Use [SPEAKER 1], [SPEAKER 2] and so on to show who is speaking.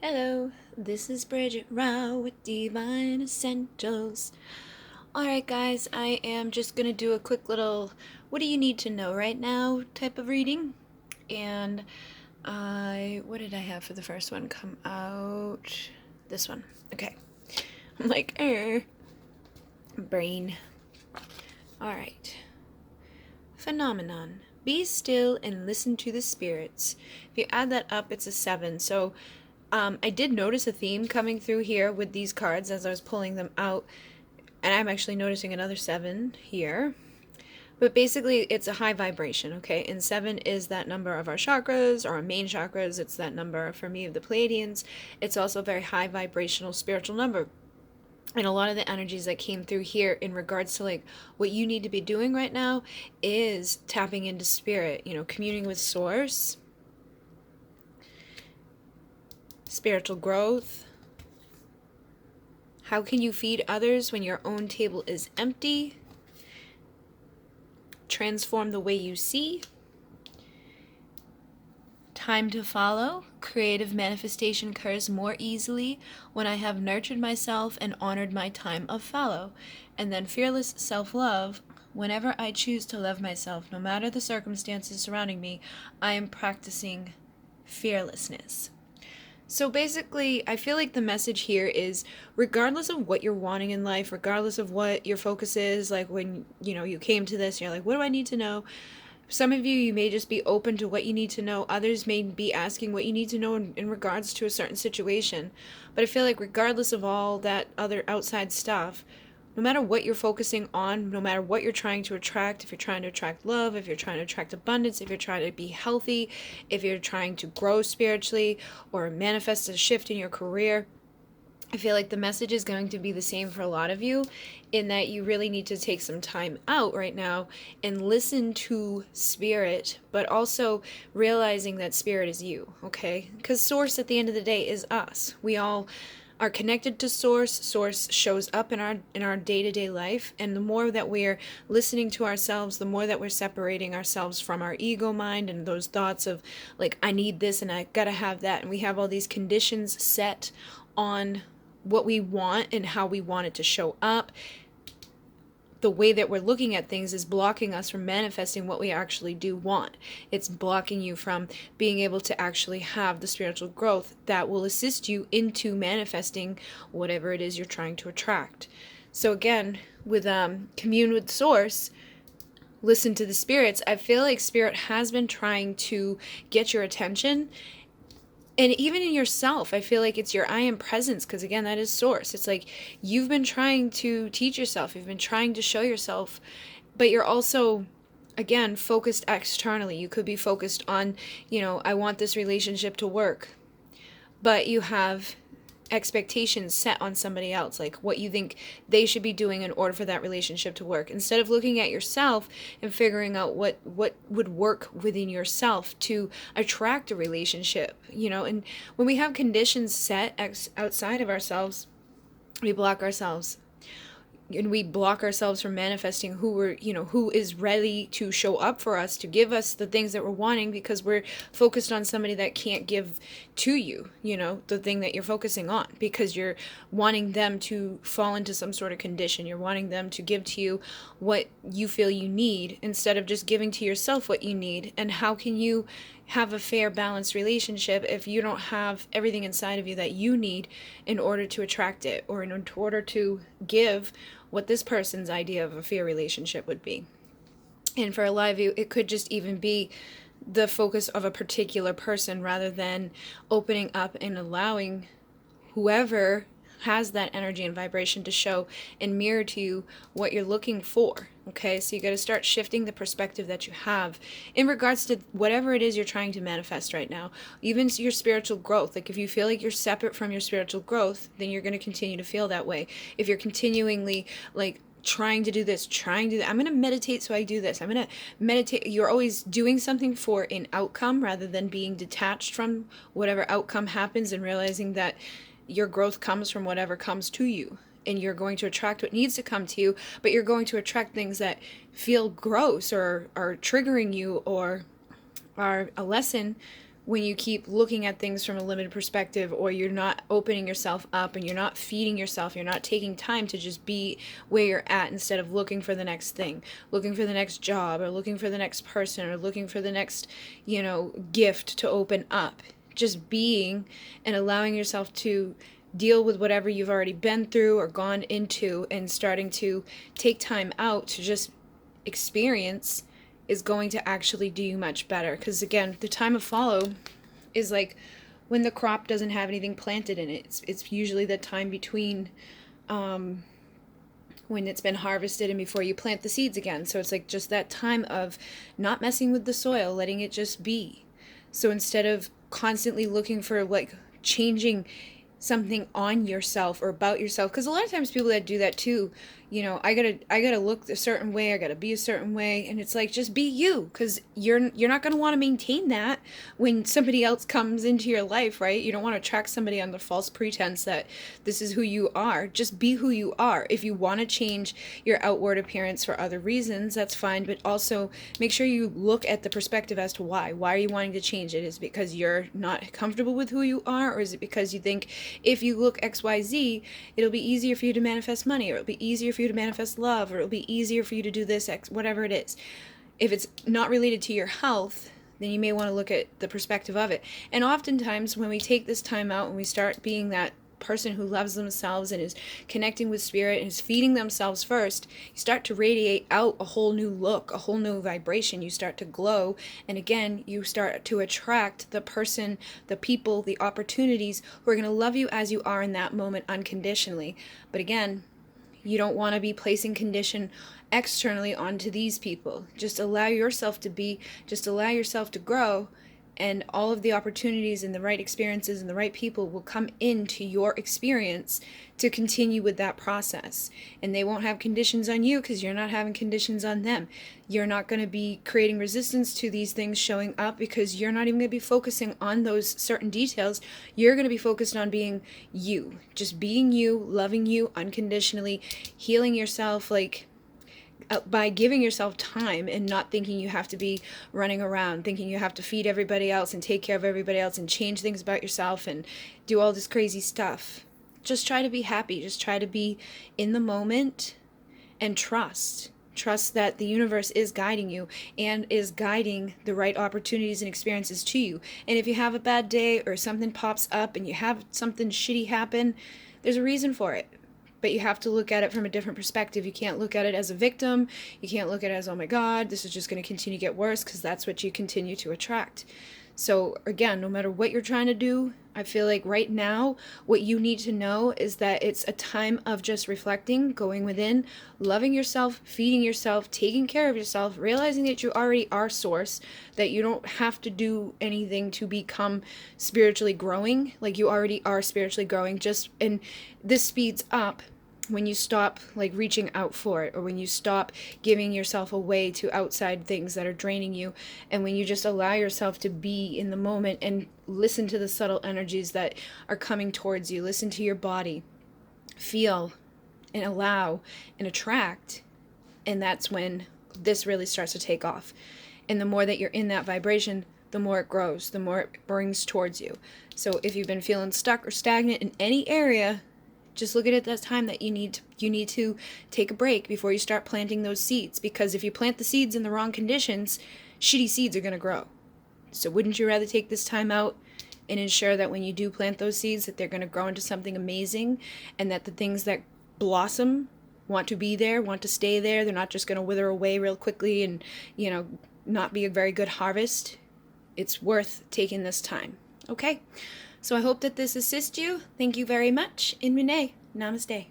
[SPEAKER 1] Hello, this is Bridget Rao with Divine Essentials. Alright guys, I am just going to do a quick little what do you need to know right now type of reading. And what did I have for the first one come out? This one. Okay. I'm like, brain. Alright. Phenomenon. Be still and listen to the spirits. If you add that up, it's a 7. So I did notice a theme coming through here with these cards as I was pulling them out, and I'm actually noticing another 7 here. But basically, it's a high vibration, okay? And 7 is that number of our chakras, or our main chakras. It's that number, for me, of the Pleiadians. It's also a very high vibrational spiritual number. And a lot of the energies that came through here in regards to like what you need to be doing right now is tapping into spirit, communing with source, spiritual growth. How can you feed others when your own table is empty? Transform the way you see. Time to follow. Creative manifestation occurs more easily when I have nurtured myself and honored my time of follow. And then fearless self-love. Whenever I choose to love myself, no matter the circumstances surrounding me, I am practicing fearlessness. So basically, I feel like the message here is regardless of what you're wanting in life, regardless of what your focus is, like when, you came to this, you're like, what do I need to know? Some of you may just be open to what you need to know. Others may be asking what you need to know in regards to a certain situation. But I feel like regardless of all that other outside stuff, no matter what you're focusing on, no matter what you're trying to attract, if you're trying to attract love, if you're trying to attract abundance, if you're trying to be healthy, if you're trying to grow spiritually or manifest a shift in your career, I feel like the message is going to be the same for a lot of you, in that you really need to take some time out right now and listen to spirit, but also realizing that spirit is you, okay? Because source at the end of the day is us. We all are connected to source. Source shows up in our day-to-day life, and the more that we're listening to ourselves, the more that we're separating ourselves from our ego mind and those thoughts of like, I need this and I gotta have that, and we have all these conditions set on what we want and how we want it to show up. The way that we're looking at things is blocking us from manifesting what we actually do want. It's blocking you from being able to actually have the spiritual growth that will assist you into manifesting whatever it is you're trying to attract. So again, with commune with source, listen to the spirits. I feel like spirit has been trying to get your attention. And even in yourself, I feel like it's your I am presence, because again, that is source. It's like you've been trying to teach yourself, you've been trying to show yourself, but you're also, again, focused externally. You could be focused on, I want this relationship to work, but you have expectations set on somebody else, like what you think they should be doing in order for that relationship to work, instead of looking at yourself and figuring out what would work within yourself to attract a relationship. And when we have conditions set outside of ourselves, we block ourselves, and we block ourselves from manifesting who is ready to show up for us, to give us the things that we're wanting, because we're focused on somebody that can't give to you, the thing that you're focusing on, because you're wanting them to fall into some sort of condition. You're wanting them to give to you what you feel you need, instead of just giving to yourself what you need. And how can you have a fair, balanced relationship if you don't have everything inside of you that you need in order to attract it, or in order to give what this person's idea of a fair relationship would be? And for a lot of you, it could just even be the focus of a particular person, rather than opening up and allowing whoever has that energy and vibration to show and mirror to you what you're looking for. Okay, so you got to start shifting the perspective that you have in regards to whatever it is you're trying to manifest right now. Even your spiritual growth. Like if you feel like you're separate from your spiritual growth, then you're going to continue to feel that way. If you're continually like trying to do this, trying to do that, I'm going to meditate so I do this, I'm going to meditate, you're always doing something for an outcome rather than being detached from whatever outcome happens, and realizing that your growth comes from whatever comes to you, and you're going to attract what needs to come to you, but you're going to attract things that feel gross or are triggering you or are a lesson when you keep looking at things from a limited perspective, or you're not opening yourself up and you're not feeding yourself, you're not taking time to just be where you're at instead of looking for the next thing, looking for the next job, or looking for the next person, or looking for the next, gift to open up. Just being and allowing yourself to deal with whatever you've already been through or gone into, and starting to take time out to just experience is going to actually do you much better. Because again, the time of follow is like when the crop doesn't have anything planted in it. It's usually the time between when it's been harvested and before you plant the seeds again. So it's like just that time of not messing with the soil, letting it just be. So instead of constantly looking for like changing something on yourself or about yourself, because a lot of times people that do that too, I gotta look a certain way, I gotta be a certain way, and it's like, just be you, because you're not gonna want to maintain that when somebody else comes into your life, right? You don't want to attract somebody under false pretense that this is who you are. Just be who you are. If you want to change your outward appearance for other reasons, that's fine, but also make sure you look at the perspective as to why are you wanting to change it. Is it because you're not comfortable with who you are, or is it because you think if you look XYZ, it'll be easier for you to manifest money, or it'll be easier for you to manifest love, or it'll be easier for you to do this, whatever it is. If it's not related to your health, then you may want to look at the perspective of it. And oftentimes when we take this time out and we start being that person who loves themselves and is connecting with spirit and is feeding themselves first, you start to radiate out a whole new look, a whole new vibration. You start to glow, and again, you start to attract the person, the people, the opportunities who are going to love you as you are in that moment unconditionally. But again, you don't want to be placing condition externally onto these people. Just allow yourself to be, just allow yourself to grow, and all of the opportunities and the right experiences and the right people will come into your experience to continue with that process. And they won't have conditions on you because you're not having conditions on them. You're not going to be creating resistance to these things showing up because you're not even going to be focusing on those certain details. You're going to be focused on being you, just being you, loving you unconditionally, healing yourself, by giving yourself time and not thinking you have to be running around, thinking you have to feed everybody else and take care of everybody else and change things about yourself and do all this crazy stuff. Just try to be happy. Just try to be in the moment and trust. Trust that the universe is guiding you and is guiding the right opportunities and experiences to you. And if you have a bad day or something pops up and you have something shitty happen, there's a reason for it. But you have to look at it from a different perspective. You can't look at it as a victim. You can't look at it as, oh my God, this is just going to continue to get worse, because that's what you continue to attract. So again, no matter what you're trying to do, I feel like right now, what you need to know is that it's a time of just reflecting, going within, loving yourself, feeding yourself, taking care of yourself, realizing that you already are source, that you don't have to do anything to become spiritually growing. Like, you already are spiritually growing. And this speeds up when you stop reaching out for it, or when you stop giving yourself away to outside things that are draining you, and when you just allow yourself to be in the moment and listen to the subtle energies that are coming towards you. Listen to your body, feel and allow and attract, and that's when this really starts to take off. And the more that you're in that vibration, the more it grows, the more it brings towards you. So if you've been feeling stuck or stagnant in any area, just look at it as time that you need to take a break before you start planting those seeds. Because if you plant the seeds in the wrong conditions, shitty seeds are going to grow. So wouldn't you rather take this time out and ensure that when you do plant those seeds, that they're going to grow into something amazing, and that the things that blossom want to be there, want to stay there. They're not just going to wither away real quickly and, not be a very good harvest. It's worth taking this time. Okay? So I hope that this assists you. Thank you very much. In MUNAY. Namaste.